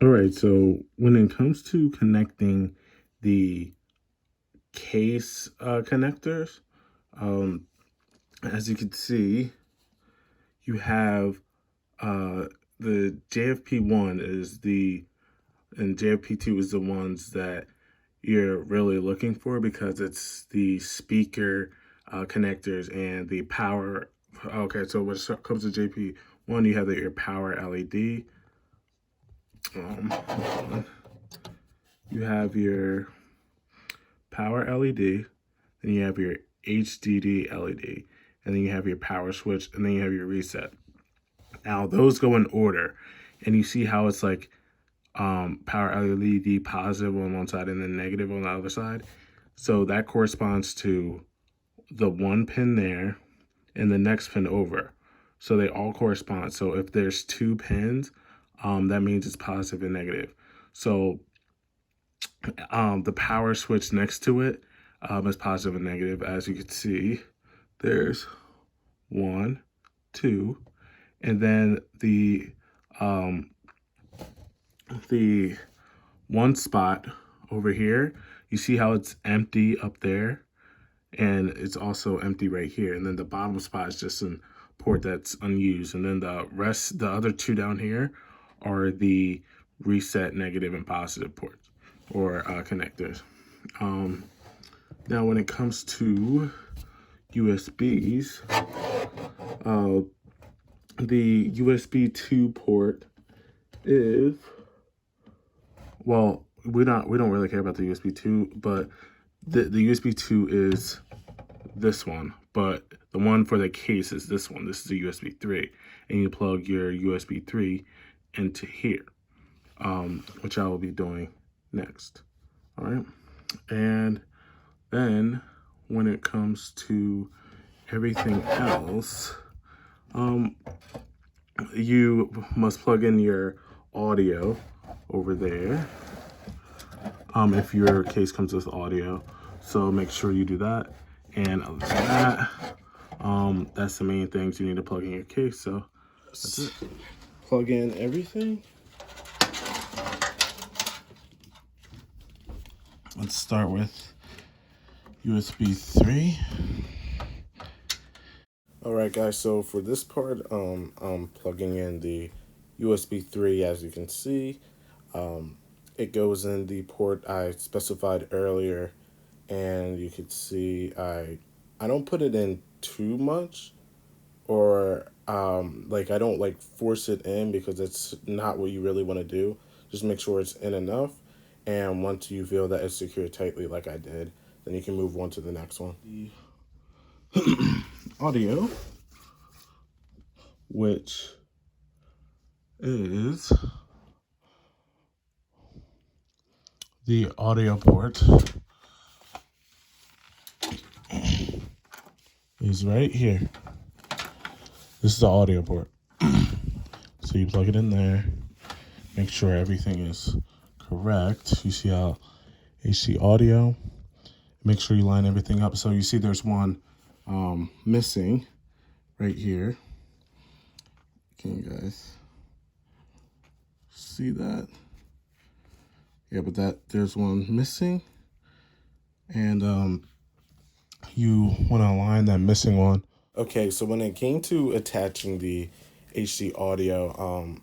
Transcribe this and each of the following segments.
All right, so when it comes to connecting the case connectors, um, as you can see, you have uh, the JFP1 is and JFP2 is the ones that you're really looking for because it's the speaker connectors and the power. Okay, so when it comes to JP1, you have your power LED. You have your power LED, then you have your HDD LED, and then you have your power switch, and then you have your reset. Now those go in order, and you see how it's like power LED positive on one side and then negative on the other side. So that corresponds to the one pin there and the next pin over. So they all correspond. So if there's two pins, that means it's positive and negative. So the power switch next to it is positive and negative. As you can see, there's 1, 2, and then the one spot over here, you see how it's empty up there, and it's also empty right here. And then the bottom spot is just a port that's unused. And then the other two down here are the reset negative and positive ports or connectors. Now when it comes to USBs, the USB 2 port is, well, we don't really care about the USB 2, but the USB 2 is this one, but the one for the case is this one. This is the USB 3, and you plug your USB 3 into here, which I will be doing next. All right, and then when it comes to everything else, you must plug in your audio over there. If your case comes with audio, so make sure you do that. And other than that, that's the main things you need to plug in your case. So that's it. Plug in everything. Let's start with USB 3. All right, guys. So for this part, I'm plugging in the USB 3. As you can see, it goes in the port I specified earlier, and you can see I don't put it in too much, or like I don't like force it in because it's not what you really want to do. Just make sure it's in enough, and once you feel that it's secured tightly like I did, then you can move on to the next one. The audio, which is the audio port, is right here. This is the audio port. So you plug it in there, make sure everything is correct. You see how HD audio, make sure you line everything up. So you see there's one missing right here. Can you guys see that? Yeah, but there's one missing, and you want to align that missing one. Okay, so when it came to attaching the HD audio,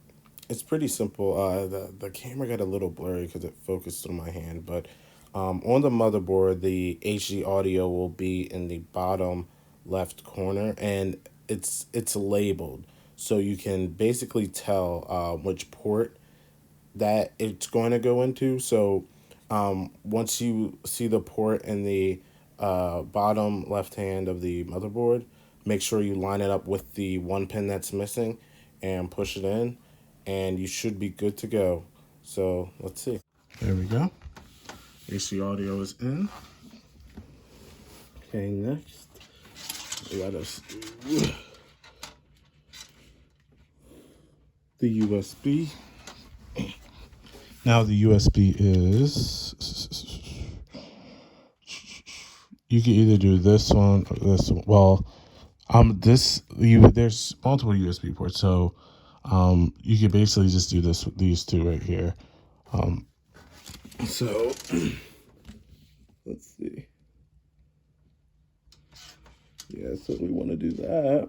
it's pretty simple. The camera got a little blurry because it focused on my hand, but on the motherboard, the HD audio will be in the bottom left corner, and it's labeled, so you can basically tell which port that it's going to go into. So once you see the port in the bottom left hand of the motherboard, make sure you line it up with the one pin that's missing and push it in, and you should be good to go. So let's see. There we go. AC audio is in. Okay, next we got us the USB. Now the USB is, you can either do this one or this one. Well, there's multiple USB ports, so You could basically just do these two right here. So let's see. Yeah, so we want to do that.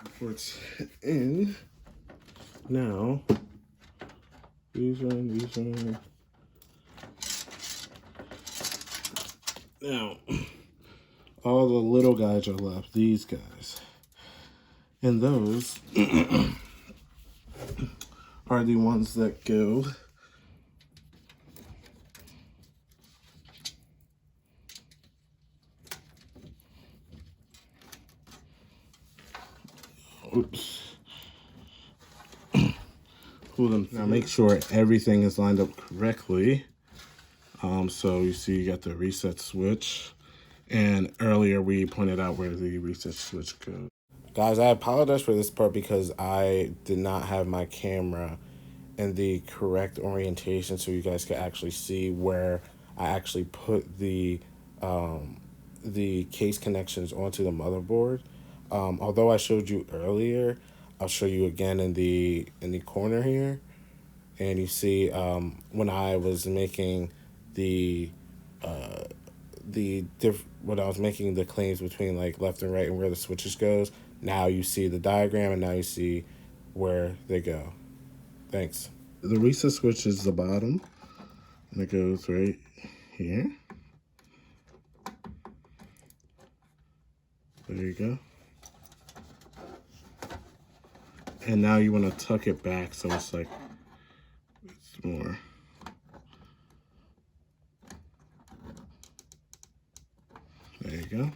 Before it's in, now these one. Now, all the little guys are left, these guys. And those are the ones that go pull them. Now make sure everything is lined up correctly. So you see you got the reset switch. And earlier we pointed out where the reset switch goes. Guys, I apologize for this part because I did not have my camera in the correct orientation so you guys could actually see where I actually put the case connections onto the motherboard. Although I showed you earlier, I'll show you again in the corner here. And you see when I was making when I was making the claims between like left and right and where the switches goes, now you see the diagram and now you see where they go. Thanks. The reset switch is the bottom and it goes right here. There you go. And now you want to tuck it back so it's like it's more. There you go.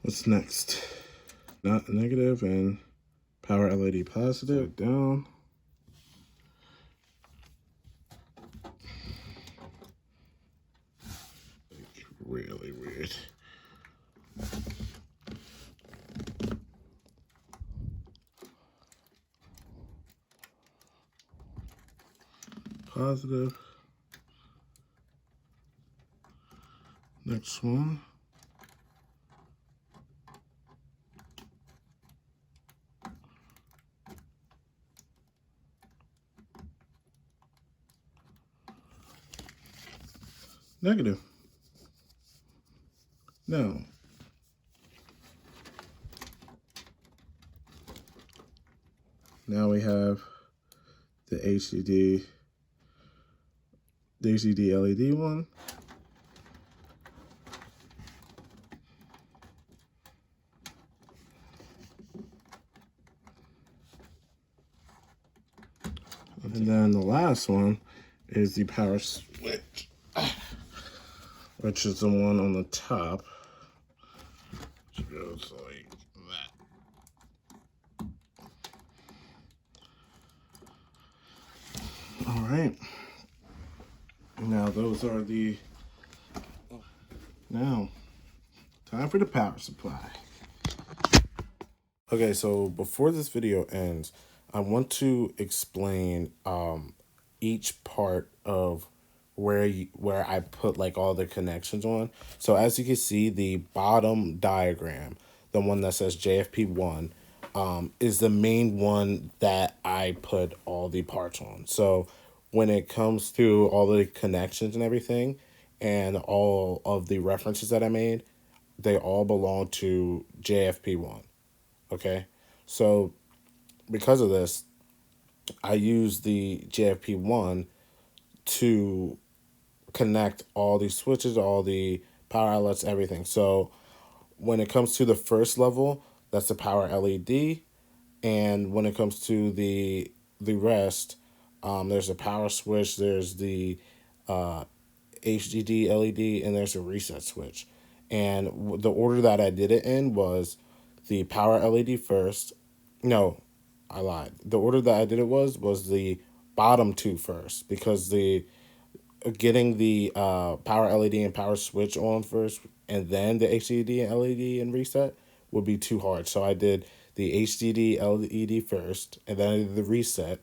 What's next? Not negative and power LED positive. Down. It's really weird. Positive. Next one. Negative. Now, we have the HDD LED one. And then the last one is the power switch, which is the one on the top, which goes like that. All right. Now those are the, now time for the power supply. Okay, so before this video ends, I want to explain each part of where I put like all the connections on. So as you can see, the bottom diagram, the one that says JFP1, is the main one that I put all the parts on. So when it comes to all the connections and everything, and all of the references that I made, they all belong to JFP1. Okay, so because of this, I use the JFP1 to connect all these switches, all the power outlets, everything. So when it comes to the first level, that's the power LED, and when it comes to the rest, there's a power switch, there's the HDD LED, and there's a reset switch. And the order that I did it in was the power LED first. No, I lied. The order that I did it was the bottom two first, because getting the power LED and power switch on first, and then the HDD and LED and reset would be too hard. So I did the HDD LED first, and then I did the reset,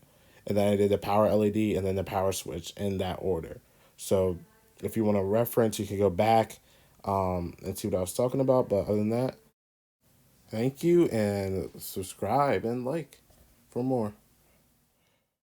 and then I did the power LED and then the power switch in that order. So if you want to reference, you can go back and see what I was talking about. But other than that, thank you, and subscribe and like for more.